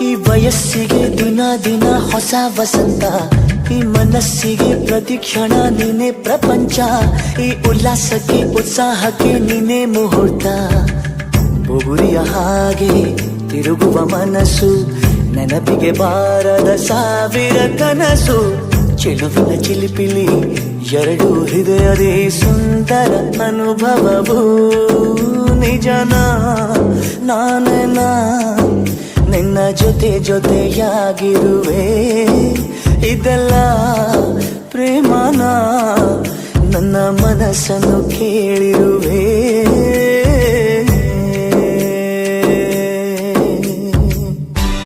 ಈ ವಯಸ್ಸಿಗೆ ದಿನ ದಿನ ಹೊಸ ವಸಂತ, ಈ ಮನಸ್ಸಿಗೆ ಪ್ರತಿಕ್ಷಣ ನೀನೆ ಪ್ರಪಂಚ, ಈ ಉಲ್ಲಾಸಕ್ಕೆ ಉತ್ಸಾಹಕ್ಕೆ ನೀನೆ ಮುಹೂರ್ತ. ಬುಗುರಿಯ ಹಾಗೆ ತಿರುಗುವ ಮನಸ್ಸು, ನೆನಪಿಗೆ ಬಾರದ ಸಾವಿರ ಕನಸು. ಚೆಲುವಿನ ಚಿಲಿಪಿಲಿ ಎರಡು ಹೃದಯದೇ ಸುಂದರ ಅನುಭವವು. ನಿಜನ ನಾನೇನ ನಿನ್ನ ಜೊತೆ ಜೊತೆಯಾಗಿರುವೆ. ಇದೆಲ್ಲ ಪ್ರೇಮನ ನನ್ನ ಮನಸ್ಸನ್ನು ಕೇಳಿರುವೆ.